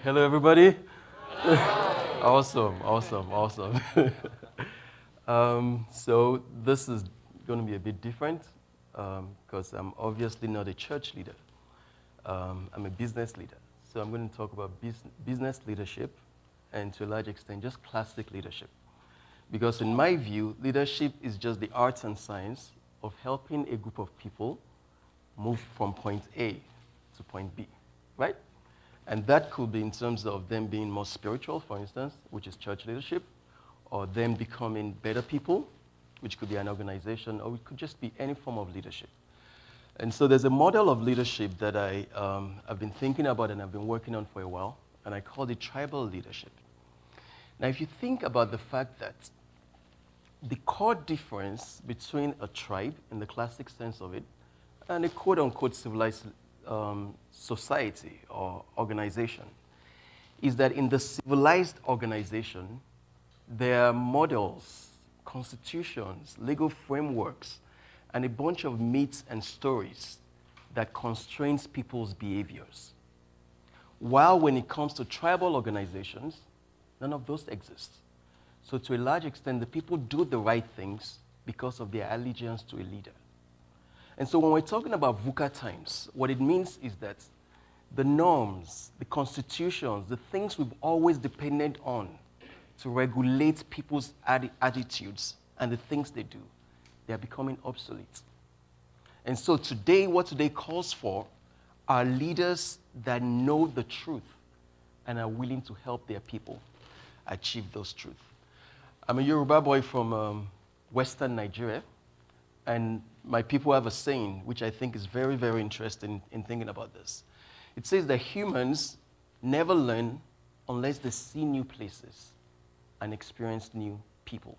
Hello, everybody. Awesome. So this is going to be a bit different because I'm obviously not a church leader. I'm a business leader. So I'm going to talk about business leadership and to a large extent just classic leadership. Because in my view, leadership is just the art and science of helping a group of people move from point A to point B, right? And that could be in terms of them being more spiritual, for instance, which is church leadership, or them becoming better people, which could be an organization, or it could just be any form of leadership. And so there's a model of leadership that I've been thinking about and I've been working on for a while, and I call it tribal leadership. Now, if you think about the fact that the core difference between a tribe, in the classic sense of it, and a quote-unquote civilized society or organization, is that in the civilized organization, there are models, constitutions, legal frameworks, and a bunch of myths and stories that constrains people's behaviors. While when it comes to tribal organizations, none of those exist. So to a large extent, the people do the right things because of their allegiance to a leader. And so when we're talking about VUCA times, what it means is that the norms, the constitutions, the things we've always depended on to regulate people's attitudes and the things they do, they are becoming obsolete. And so today, what today calls for are leaders that know the truth and are willing to help their people achieve those truths. I'm a Yoruba boy from Western Nigeria, and my people have a saying, which I think is very, very interesting in thinking about this. It says that humans never learn unless they see new places and experience new people.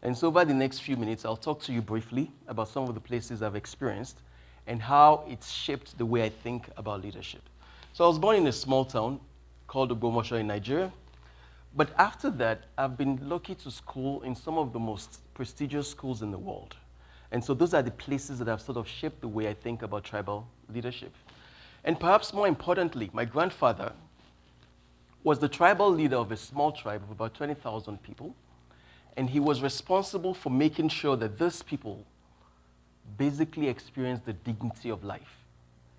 And so over the next few minutes, I'll talk to you briefly about some of the places I've experienced and how it's shaped the way I think about leadership. So I was born in a small town called Ogbomoso in Nigeria. But after that, I've been lucky to school in some of the most prestigious schools in the world. And so those are the places that have sort of shaped the way I think about tribal leadership. And perhaps more importantly, my grandfather was the tribal leader of a small tribe of about 20,000 people. And he was responsible for making sure that those people basically experienced the dignity of life.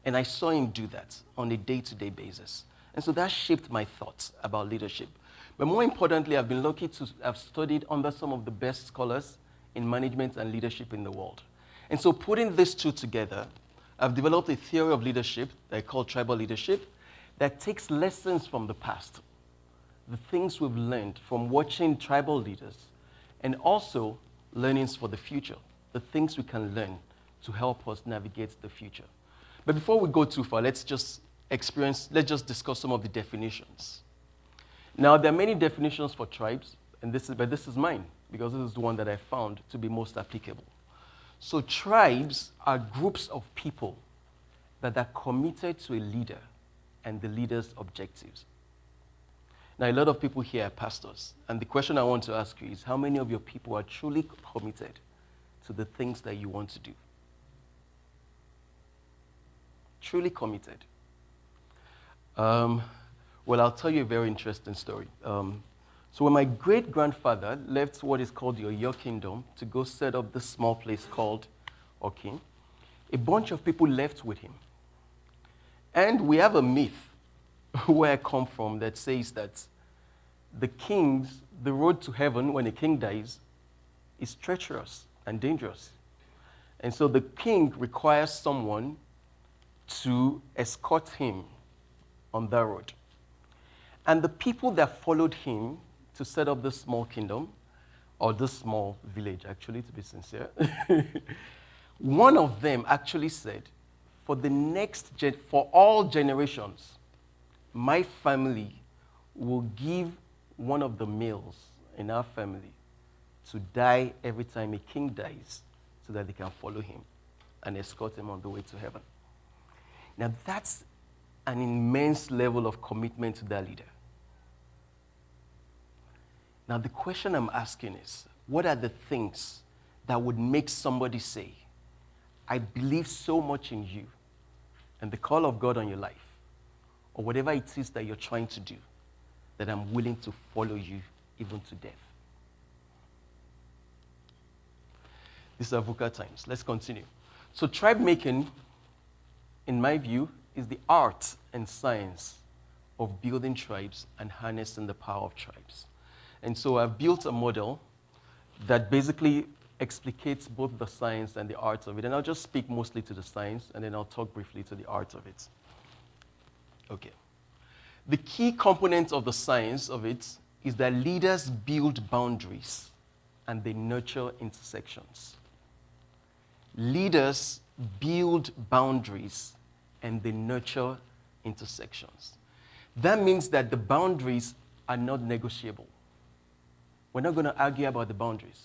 And I saw him do that on a day-to-day basis. And so that shaped my thoughts about leadership. But more importantly, I've been lucky to have studied under some of the best scholars in management and leadership in the world. And so putting these two together, I've developed a theory of leadership that I call tribal leadership that takes lessons from the past, the things we've learned from watching tribal leaders, and also learnings for the future, the things we can learn to help us navigate the future. But before we go too far, let's just discuss some of the definitions. Now, there are many definitions for tribes, but this is mine, because this is the one that I found to be most applicable. So tribes are groups of people that are committed to a leader and the leader's objectives. Now, a lot of people here are pastors, and the question I want to ask you is, how many of your people are truly committed to the things that you want to do? Truly committed. Well, I'll tell you a very interesting story. So when my great-grandfather left what is called the Oyo Kingdom to go set up this small place called Okin, a bunch of people left with him. And we have a myth where I come from that says that the road to heaven when a king dies is treacherous and dangerous. And so the king requires someone to escort him on that road. And the people that followed him to set up this small kingdom, or this small village, actually, to be sincere, one of them actually said, for all generations, my family will give one of the males in our family to die every time a king dies so that they can follow him and escort him on the way to heaven. Now, that's an immense level of commitment to that leader. Now, the question I'm asking is, what are the things that would make somebody say, I believe so much in you and the call of God on your life, or whatever it is that you're trying to do, that I'm willing to follow you even to death. These are VUCA times. Let's continue. So tribe making, in my view, is the art and science of building tribes and harnessing the power of tribes. And so I've built a model that basically explicates both the science and the art of it. And I'll just speak mostly to the science, and then I'll talk briefly to the art of it. Okay. The key component of the science of it is that leaders build boundaries and they nurture intersections. Leaders build boundaries and they nurture intersections. That means that the boundaries are not negotiable. We're not going to argue about the boundaries.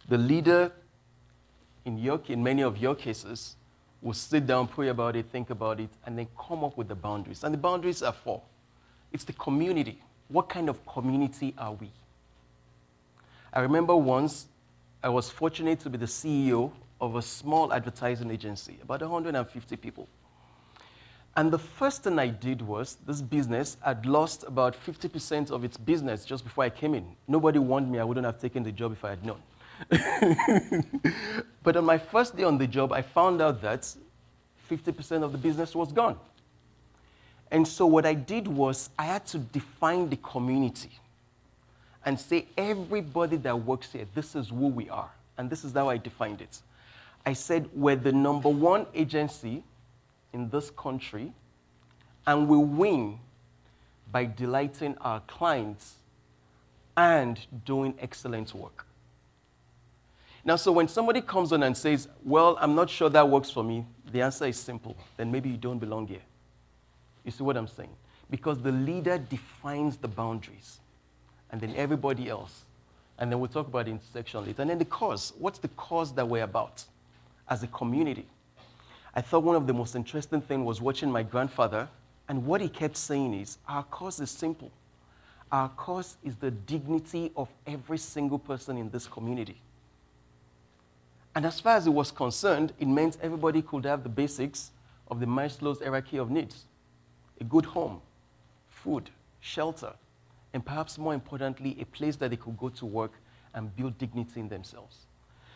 The leader, in many of your cases, will sit down, pray about it, think about it, and then come up with the boundaries. And the boundaries are four. It's the community. What kind of community are we? I remember once I was fortunate to be the CEO of a small advertising agency, about 150 people. And the first thing I did was, this business had lost about 50% of its business just before I came in. Nobody warned me I wouldn't have taken the job if I had known. But on my first day on the job, I found out that 50% of the business was gone. And so what I did was I had to define the community and say, everybody that works here, this is who we are. And this is how I defined it. I said, we're the number one agency in this country, and we win by delighting our clients and doing excellent work. Now, so when somebody comes on and says, well, I'm not sure that works for me, the answer is simple. Then maybe you don't belong here. You see what I'm saying? Because the leader defines the boundaries, and then everybody else. And then we'll talk about the intersection later. And then the cause. What's the cause that we're about as a community? I thought one of the most interesting things was watching my grandfather, and what he kept saying is, our cause is simple. Our cause is the dignity of every single person in this community. And as far as it was concerned, it meant everybody could have the basics of the Maslow's hierarchy of needs. A good home, food, shelter, and perhaps more importantly, a place that they could go to work and build dignity in themselves.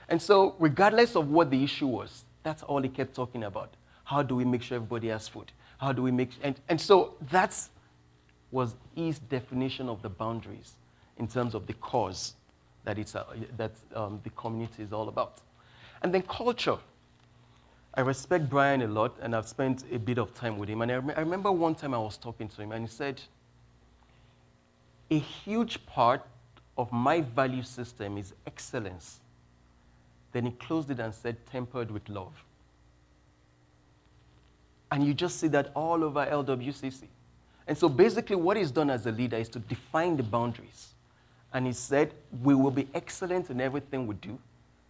And so regardless of what the issue was, that's all he kept talking about. How do we make sure everybody has food? How do we make, and so that was his definition of the boundaries in terms of the cause that the community is all about. And then culture. I respect Brian a lot, and I've spent a bit of time with him. And I remember one time I was talking to him, and he said, a huge part of my value system is excellence. Then he closed it and said, tempered with love. And you just see that all over LWCC. And so basically what he's done as a leader is to define the boundaries. And he said, we will be excellent in everything we do,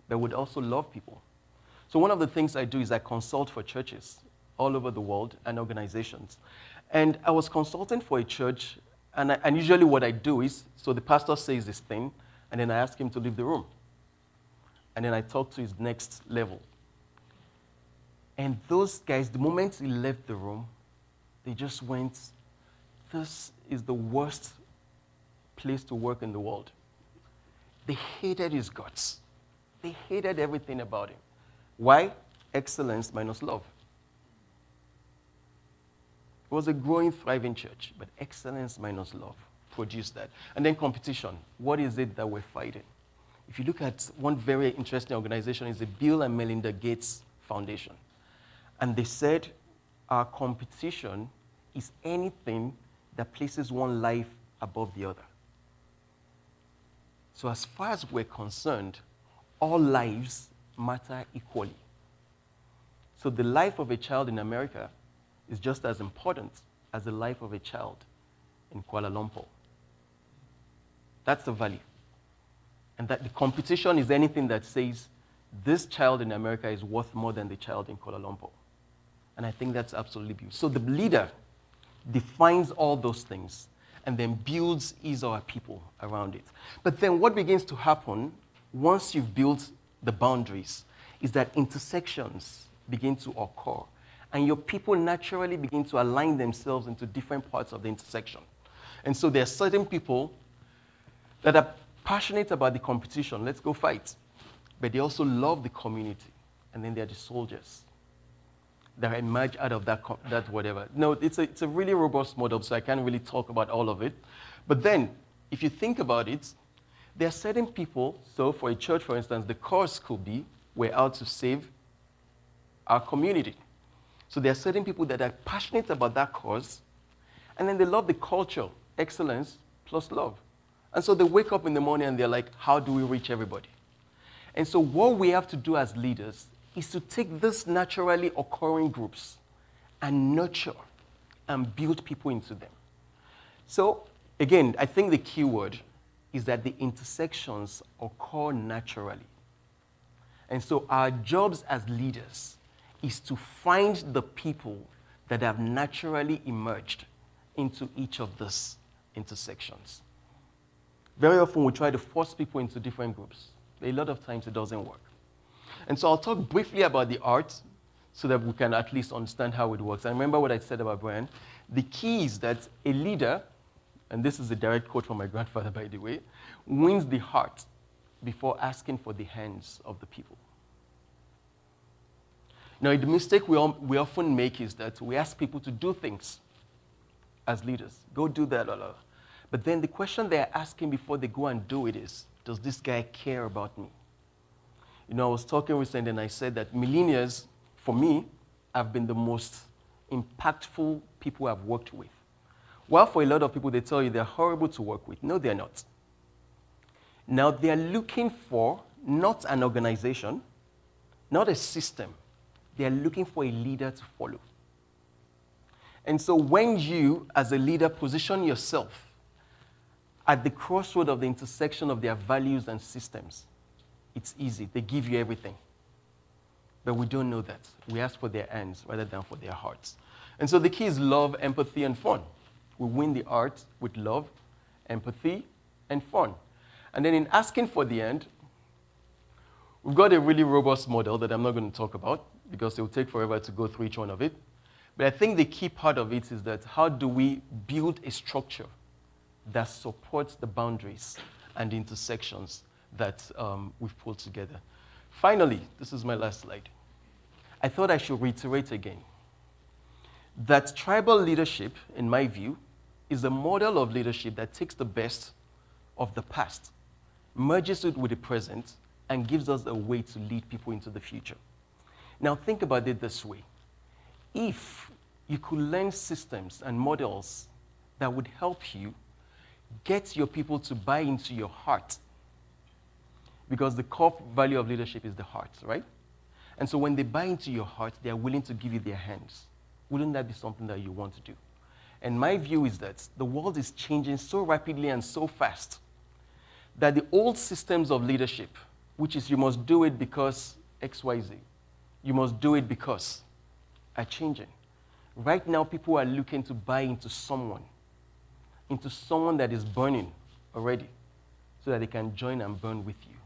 but we'd also love people. So one of the things I do is I consult for churches all over the world and organizations. And I was consulting for a church, and usually what I do is, so the pastor says this thing, and then I ask him to leave the room. And then I talk to his next level. And those guys, the moment he left the room, they just went, this is the worst place to work in the world. They hated his guts. They hated everything about him. Why? Excellence minus love. It was a growing, thriving church, but excellence minus love produced that. And then competition. What is it that we're fighting? If you look at one very interesting organization, it's the Bill and Melinda Gates Foundation. And they said, our competition is anything that places one life above the other. So as far as we're concerned, all lives matter equally. So the life of a child in America is just as important as the life of a child in Kuala Lumpur. That's the value. And that the competition is anything that says this child in America is worth more than the child in Kuala Lumpur. And I think that's absolutely beautiful. So the leader defines all those things and then builds his or her people around it. But then what begins to happen once you've built the boundaries is that intersections begin to occur. And your people naturally begin to align themselves into different parts of the intersection. And so there are certain people that are passionate about the competition. Let's go fight. But they also love the community. And then they're the soldiers that emerge out of that whatever. No, it's a really robust model, so I can't really talk about all of it. But then, if you think about it, there are certain people, so for a church, for instance, the cause could be, we're out to save our community. So there are certain people that are passionate about that cause, and then they love the culture, excellence plus love. And so they wake up in the morning and they're like, how do we reach everybody? And so what we have to do as leaders is to take these naturally occurring groups and nurture and build people into them. So again, I think the key word is that the intersections occur naturally. And so our jobs as leaders is to find the people that have naturally emerged into each of these intersections. Very often we try to force people into different groups. A lot of times it doesn't work. And so I'll talk briefly about the art so that we can at least understand how it works. And remember what I said about Brian. The key is that a leader, and this is a direct quote from my grandfather, by the way, wins the heart before asking for the hands of the people. Now, the mistake we often make is that we ask people to do things as leaders. Go do that, blah, blah. But then the question they're asking before they go and do it is, does this guy care about me? You know, I was talking recently and I said that millennials, for me, have been the most impactful people I've worked with. While for a lot of people, they tell you they're horrible to work with. No, they're not. Now, they're looking for not an organization, not a system. They're looking for a leader to follow. And so when you, as a leader, position yourself at the crossroad of the intersection of their values and systems, it's easy. They give you everything. But we don't know that. We ask for their hands rather than for their hearts. And so the key is love, empathy, and fun. We win the art with love, empathy, and fun. And then in asking for the end, we've got a really robust model that I'm not going to talk about because it will take forever to go through each one of it. But I think the key part of it is that how do we build a structure that supports the boundaries and the intersections that we've pulled together. Finally, this is my last slide. I thought I should reiterate again that tribal leadership, in my view, is a model of leadership that takes the best of the past, merges it with the present, and gives us a way to lead people into the future. Now think about it this way. If you could learn systems and models that would help you get your people to buy into your heart, because the core value of leadership is the heart, right? And so when they buy into your heart, they are willing to give you their hands. Wouldn't that be something that you want to do? And my view is that the world is changing so rapidly and so fast that the old systems of leadership, which is you must do it because XYZ, you must do it because, are changing. Right now, people are looking to buy into someone that is burning already, so that they can join and burn with you.